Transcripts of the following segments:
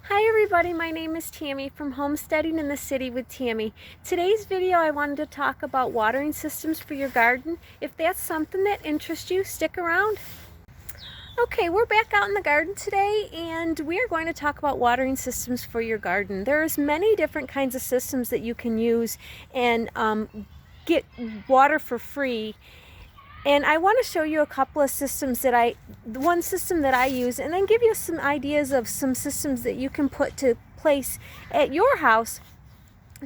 Hi everybody, my name is Tammy from Homesteading in the City with Tammy. Today's video I wanted to talk about watering systems for your garden. If that's something that interests you, stick around. Okay, we're back out in the garden today and we are going to talk about watering systems for your garden. There's many different kinds of systems that you can use and get water for free. And I want to show you a couple of systems one system that I use, and then give you some ideas of some systems that you can put to place at your house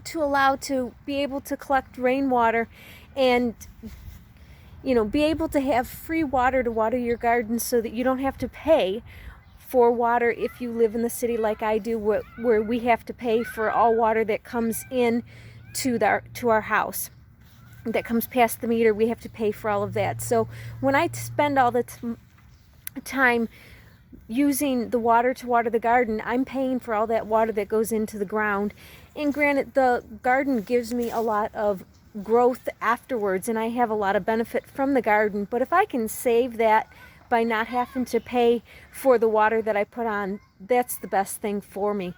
to allow to be able to collect rainwater and be able to have free water to water your garden so that you don't have to pay for water if you live in the city like I do, where we have to pay for all water that comes in to our house. That comes past the meter. We have to pay for all of that. So when I spend all the time using the water to water the garden, I'm paying for all that water that goes into the ground. And granted, the garden gives me a lot of growth afterwards, and I have a lot of benefit from the garden. But if I can save that by not having to pay for the water that I put on, that's the best thing for me.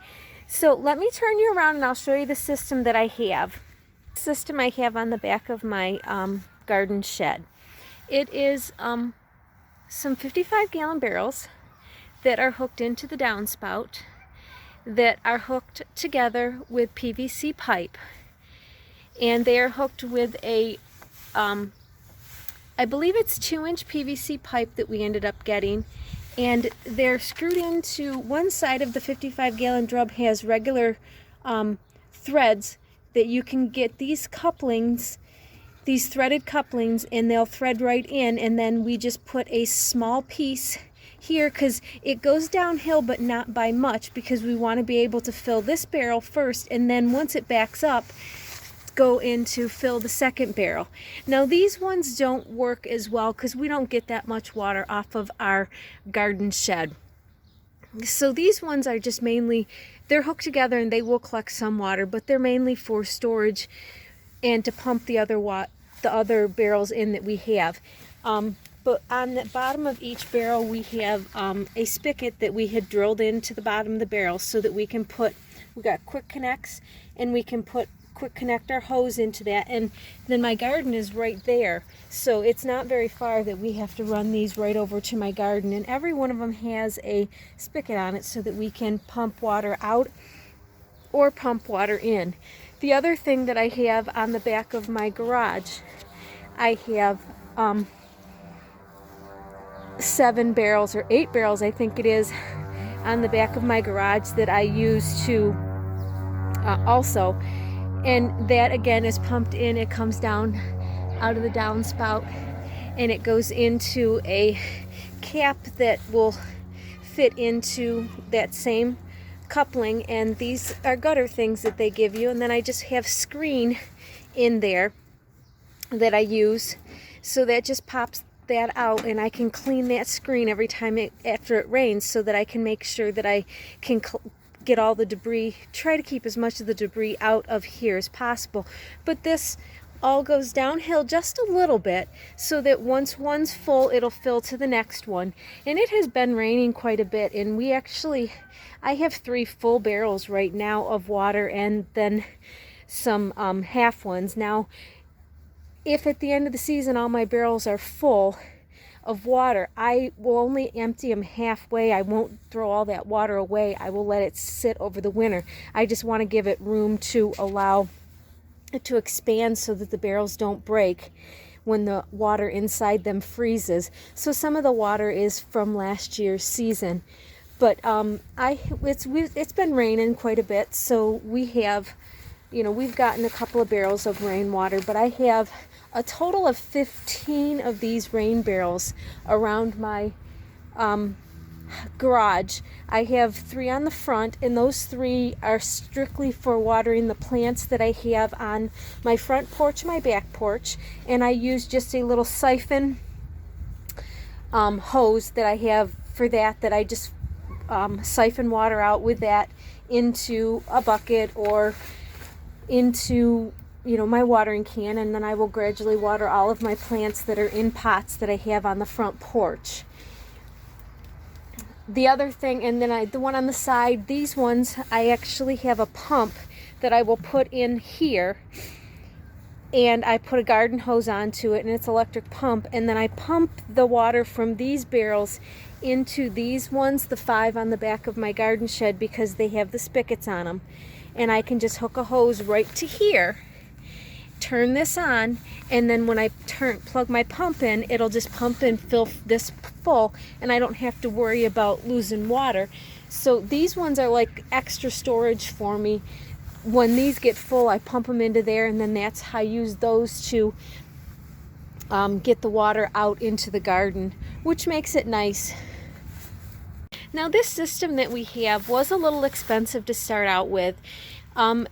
So let me turn you around and I'll show you the system that I have. System I have on the back of my garden shed. It is some 55-gallon barrels that are hooked into the downspout that are hooked together with PVC pipe, and they are hooked with a I believe it's 2-inch PVC pipe that we ended up getting, and they're screwed into one side of the 55-gallon drum. Has regular threads that you can get these couplings, these threaded couplings, and they'll thread right in, and then we just put a small piece here because it goes downhill, but not by much, because we want to be able to fill this barrel first, and then once it backs up, go in to fill the second barrel. Now these ones don't work as well because we don't get that much water off of our garden shed. So these ones are just mainly, they're hooked together and they will collect some water, but they're mainly for storage and to pump the other barrels in that we have. But on the bottom of each barrel we have a spigot that we had drilled into the bottom of the barrel so that we got quick connects, and we can quick connect our hose into that. And then my garden is right there, so it's not very far that we have to run these right over to my garden, and every one of them has a spigot on it so that we can pump water out or pump water in. The other thing that I have on the back of my garage, I have 7 barrels or 8 barrels I think it is on the back of my garage that I use to also. And that again is pumped in. It comes down out of the downspout and it goes into a cap that will fit into that same coupling, and these are gutter things that they give you. And then I just have screen in there that I use, so that just pops that out, and I can clean that screen every time after it rains, so that I can make sure that I can get all the debris, try to keep as much of the debris out of here as possible. But this all goes downhill just a little bit, so that once one's full, it'll fill to the next one. And it has been raining quite a bit, and I have 3 full barrels right now of water, and then some half ones. Now, if at the end of the season all my barrels are full of water, I will only empty them halfway. I won't throw all that water away. I will let it sit over the winter. I just want to give it room to allow it to expand so that the barrels don't break when the water inside them freezes. So some of the water is from last year's season, but it's been raining quite a bit, so we've gotten a couple of barrels of rainwater, but I have a total of 15 of these rain barrels around my garage. I have 3 on the front, and those 3 are strictly for watering the plants that I have on my front porch, my back porch, and I use just a little siphon hose that I have for that I just siphon water out with that into a bucket or into my watering can, and then I will gradually water all of my plants that are in pots that I have on the front porch. the other thing, and then the one on the side, these ones, I actually have a pump that I will put in here, and I put a garden hose onto it, and it's an electric pump, and then I pump the water from these barrels into these ones, the 5 on the back of my garden shed, because they have the spigots on them. And I can just hook a hose right to here, turn this on, and then when I plug my pump in, it'll just pump and fill this full, and I don't have to worry about losing water. So these ones are like extra storage for me. When these get full, I pump them into there, and then that's how I use those to get the water out into the garden, which makes it nice. Now this system that we have was a little expensive to start out with. The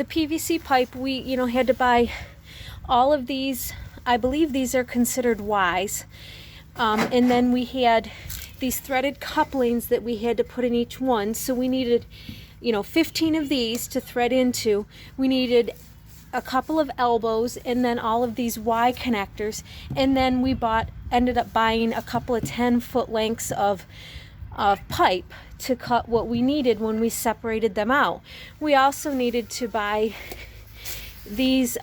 PVC pipe, we had to buy all of these. I believe these are considered Ys. And then we had these threaded couplings that we had to put in each one. So we needed 15 of these to thread into. We needed a couple of elbows, and then all of these Y connectors. And then we ended up buying a couple of 10-foot lengths of pipe to cut what we needed when we separated them out. We also needed to buy these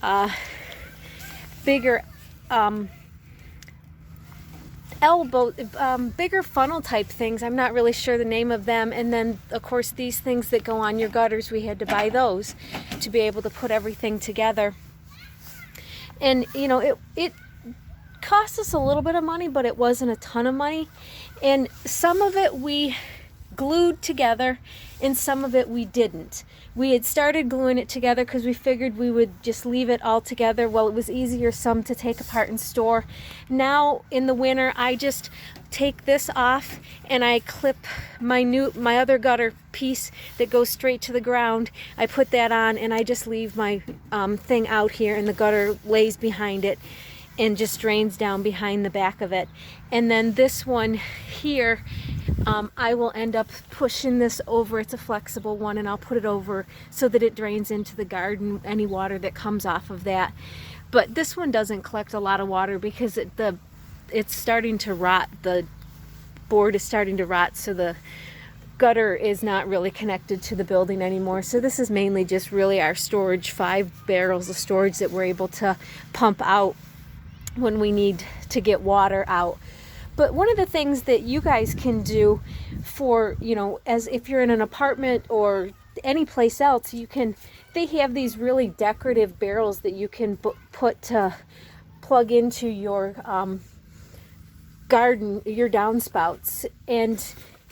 bigger bigger funnel type things. I'm not really sure the name of them. And then of course these things that go on your gutters, we had to buy those to be able to put everything together. And it cost us a little bit of money, but it wasn't a ton of money. And some of it we glued together, and some of it we didn't. We had started gluing it together because we figured we would just leave it all together. Well, it was easier some to take apart and store. Now in the winter, I just take this off and I clip my other gutter piece that goes straight to the ground. I put that on, and I just leave my thing out here, and the gutter lays behind it and just drains down behind the back of it. And then this one here, I will end up pushing this over. It's a flexible one, and I'll put it over so that it drains into the garden, any water that comes off of that. But this one doesn't collect a lot of water because it's starting to rot. The board is starting to rot, so the gutter is not really connected to the building anymore. So this is mainly just really our storage, 5 barrels of storage that we're able to pump out when we need to get water out. But one of the things that you guys can do for, as if you're in an apartment or any place else, they have these really decorative barrels that you can put to plug into your garden, your downspouts. And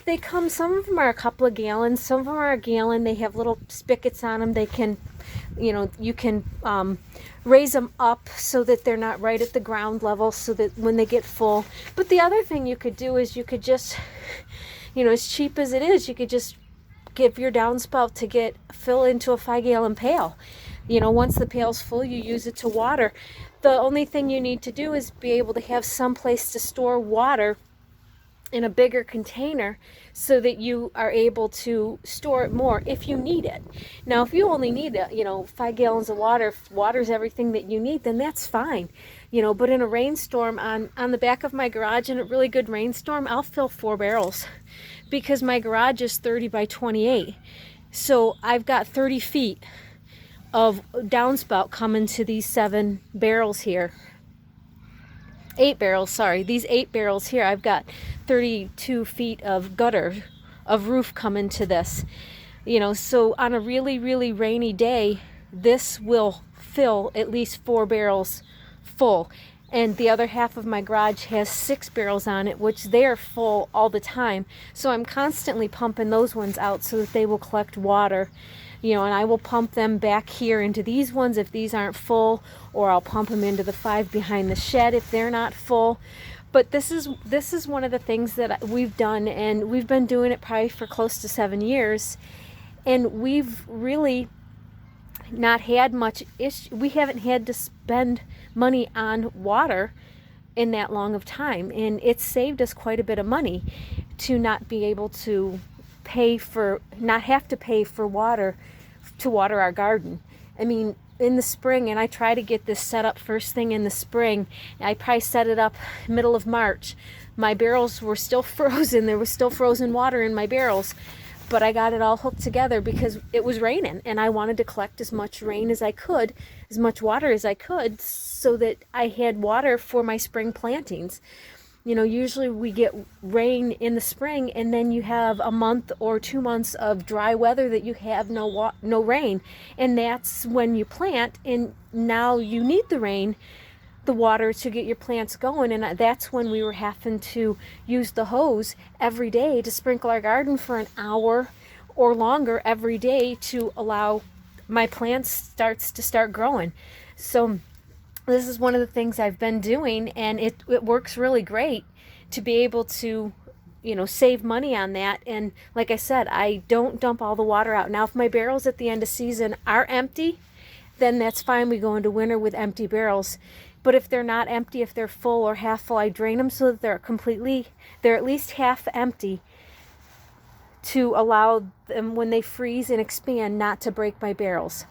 they come, some of them are a couple of gallons, some of them are a gallon. They have little spigots on them. They can, you can raise them up so that they're not right at the ground level, so that when they get full. But the other thing you could do is you could just, as cheap as it is, you could just give your downspout to fill into a 5-gallon pail. Once the pail's full, you use it to water. The only thing you need to do is be able to have some place to store water in a bigger container so that you are able to store it more if you need it. Now, if you only need 5 gallons of water, if water's everything that you need, then that's fine. But in a rainstorm, on the back of my garage, in a really good rainstorm, I'll fill 4 barrels because my garage is 30 by 28. So I've got 30 feet of downspout coming to these 7 barrels here. 8 barrels, sorry. These 8 barrels here, I've got 32 feet of gutter, of roof coming to this. So on a really, really rainy day, this will fill at least 4 barrels full. And the other half of my garage has 6 barrels on it, which they're full all the time. So I'm constantly pumping those ones out so that they will collect water. And I will pump them back here into these ones if these aren't full, or I'll pump them into the 5 behind the shed if they're not full. But this is one of the things that we've done, and we've been doing it probably for close to 7 years, and we've really not had much issue. We haven't had to spend money on water in that long of time, and it's saved us quite a bit of money to not be able to not have to pay for water to water our garden. I mean, in the spring, and I try to get this set up first thing in the spring. I probably set it up middle of March. My barrels were still frozen. There was still frozen water in my barrels, but I got it all hooked together because it was raining, and I wanted to collect as much rain as I could, as much water as I could, so that I had water for my spring plantings. You know, usually we get rain in the spring, and then you have a month or 2 months of dry weather that you have no rain, and that's when you plant, and now you need the rain, the water, to get your plants going. And that's when we were having to use the hose every day to sprinkle our garden for an hour or longer every day to allow my plants to start growing. So this is one of the things I've been doing, and it works really great to be able to, you know, save money on that. And like I said, I don't dump all the water out. Now, if my barrels at the end of season are empty, then that's fine. We go into winter with empty barrels. But if they're not empty, if they're full or half full, I drain them so that they're at least half empty, to allow them, when they freeze and expand, not to break my barrels.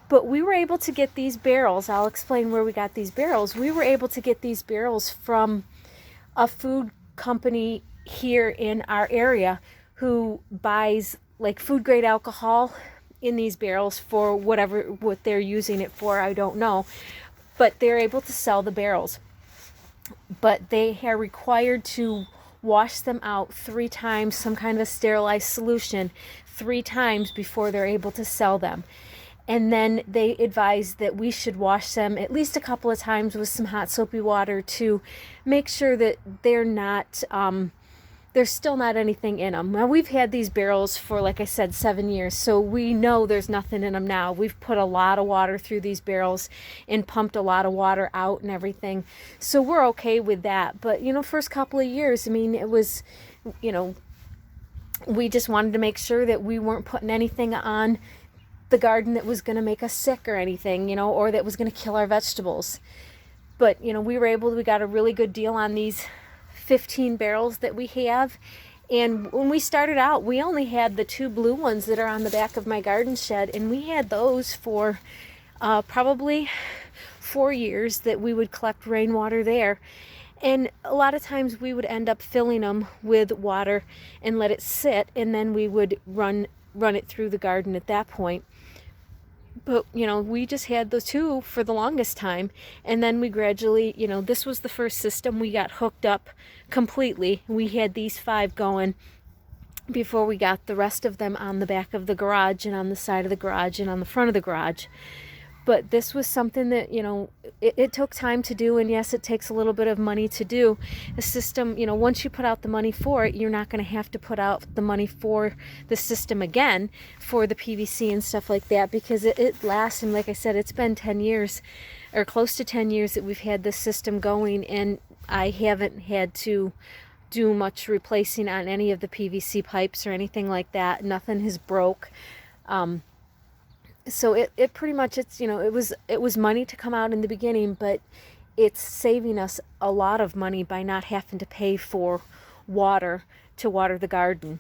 But we were able to get these barrels. I'll explain where we got these barrels. We were able to get these barrels from a food company here in our area who buys like food grade alcohol in these barrels for what they're using it for, I don't know. But they're able to sell the barrels. But they are required to wash them out 3 times, some kind of a sterilized solution, 3 times before they're able to sell them. And then they advise that we should wash them at least a couple of times with some hot soapy water to make sure that they're not, there's still not anything in them. Now, we've had these barrels for, like I said, 7 years, so we know there's nothing in them now. We've put a lot of water through these barrels and pumped a lot of water out and everything. So we're okay with that. But, you know, first couple of years, I mean, it was, you know, we just wanted to make sure that we weren't putting anything on the garden that was going to make us sick or anything, you know, or that was going to kill our vegetables. But, you know, we got a really good deal on these 15 barrels that we have. And when we started out, we only had the 2 blue ones that are on the back of my garden shed, and we had those for probably 4 years that we would collect rainwater there. And a lot of times we would end up filling them with water and let it sit, and then we would run it through the garden at that point. But, you know, we just had those 2 for the longest time. And then we gradually, you know, this was the first system we got hooked up completely. We had these 5 going before we got the rest of them on the back of the garage and on the side of the garage and on the front of the garage. But this was something that, you know, it took time to do, and yes, it takes a little bit of money to do. A system, you know, once you put out the money for it, you're not going to have to put out the money for the system again, for the PVC and stuff like that, because it lasts. And like I said, it's been 10 years, or close to 10 years that we've had this system going, and I haven't had to do much replacing on any of the PVC pipes or anything like that. Nothing has broke. So it pretty much, it's, you know, it was money to come out in the beginning, but it's saving us a lot of money by not having to pay for water to water the garden.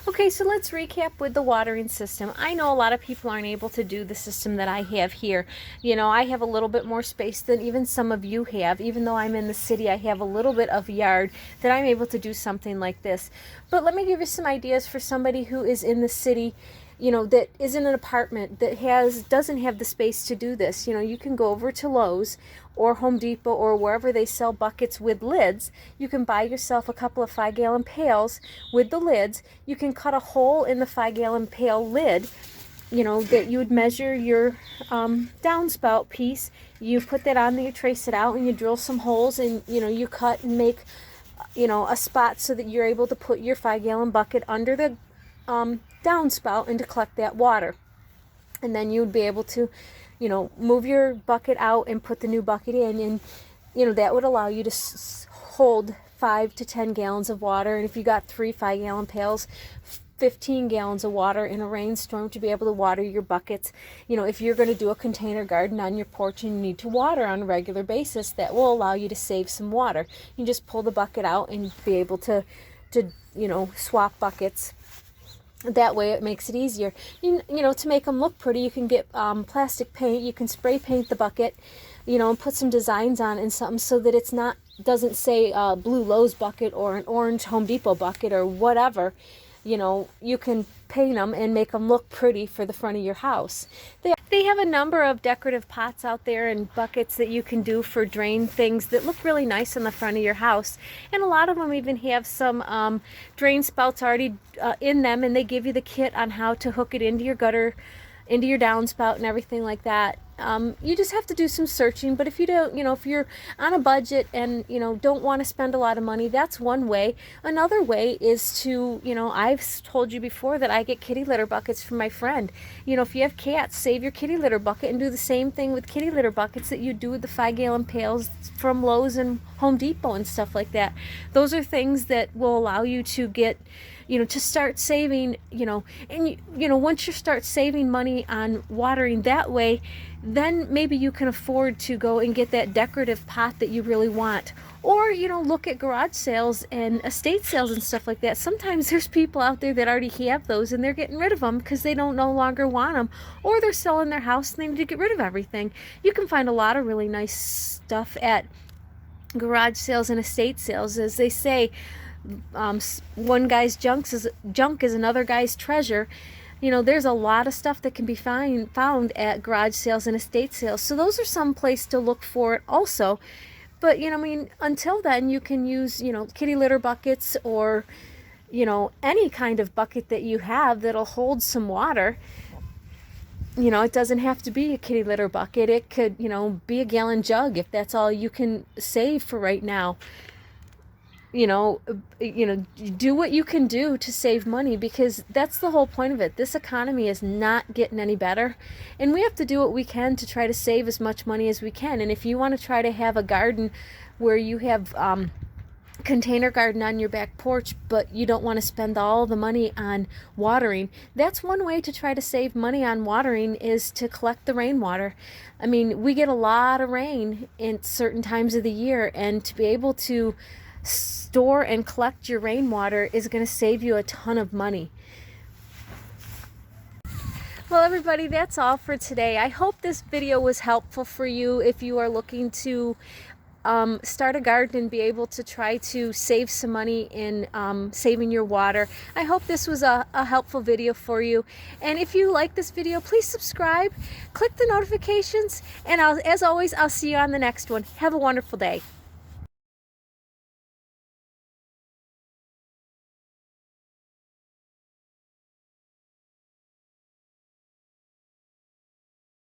Okay, so let's recap with the watering system. I know a lot of people aren't able to do the system that I have here. You know, I have a little bit more space than even some of you have. Even though I'm in the city, I have a little bit of yard that I'm able to do something like this. But let me give you some ideas for somebody who is in the city, you know, that is in an apartment that doesn't have the space to do this. You know, you can go over to Lowe's or Home Depot or wherever they sell buckets with lids. You can buy yourself a couple of 5-gallon pails with the lids. You can cut a hole in the 5-gallon pail lid, you know, that you would measure your downspout piece. You put that on there, you trace it out, and you drill some holes, and, you know, you cut and make, you know, a spot so that you're able to put your 5-gallon bucket under the downspout and to collect that water. And then you'd be able to, you know, move your bucket out and put the new bucket in, and, you know, that would allow you to hold 5 to 10 gallons of water. And if you got 3 5-gallon pails, 15 gallons of water in a rainstorm to be able to water your buckets. You know, if you're going to do a container garden on your porch and you need to water on a regular basis, that will allow you to save some water. You just pull the bucket out and be able to you know, swap buckets That way it makes it easier. You know, to make them look pretty, you can get plastic paint. You can spray paint the bucket, you know, and put some designs on it and something so that it's not, doesn't say blue Lowe's bucket or an orange Home Depot bucket or whatever. You know, you can paint them and make them look pretty for the front of your house. They have a number of decorative pots out there and buckets that you can do for drain things that look really nice on the front of your house. And a lot of them even have some drain spouts already in them, and they give you the kit on how to hook it into your gutter, into your downspout and everything like that. You just have to do some searching, but if you don't, you know, if you're on a budget and, you know, don't want to spend a lot of money, that's one way. Another way is to, you know, I've told you before that I get kitty litter buckets from my friend. You know, if you have cats, save your kitty litter bucket and do the same thing with kitty litter buckets that you do with the 5-gallon pails from Lowe's and Home Depot and stuff like that. Those are things that will allow you to get, you know, to start saving, you know, and you know, once you start saving money on watering that way, then maybe you can afford to go and get that decorative pot that you really want. Or, you know, look at garage sales and estate sales and stuff like that. Sometimes there's people out there that already have those and they're getting rid of them because they don't no longer want them, or they're selling their house and they need to get rid of everything. You can find a lot of really nice stuff at garage sales and estate sales. As they say, one guy's junk is another guy's treasure. You know, there's a lot of stuff that can be found at garage sales and estate sales. So those are some place to look for it also. But, you know, I mean, until then, you can use, you know, kitty litter buckets or, you know, any kind of bucket that you have that'll hold some water. You know, it doesn't have to be a kitty litter bucket. It could, you know, be a gallon jug if that's all you can save for right now. You know, do what you can do to save money, because that's the whole point of it. This economy is not getting any better, and we have to do what we can to try to save as much money as we can. And if you want to try to have a garden where you have container garden on your back porch, but you don't want to spend all the money on watering, that's one way to try to save money on watering, is to collect the rainwater. I mean, we get a lot of rain in certain times of the year, and to be able to store and collect your rainwater is going to save you a ton of money. Well, everybody, that's all for today. I hope this video was helpful for you if you are looking to start a garden and be able to try to save some money in saving your water. I hope this was a helpful video for you. And if you like this video, please subscribe, click the notifications, and as always, I'll see you on the next one. Have a wonderful day.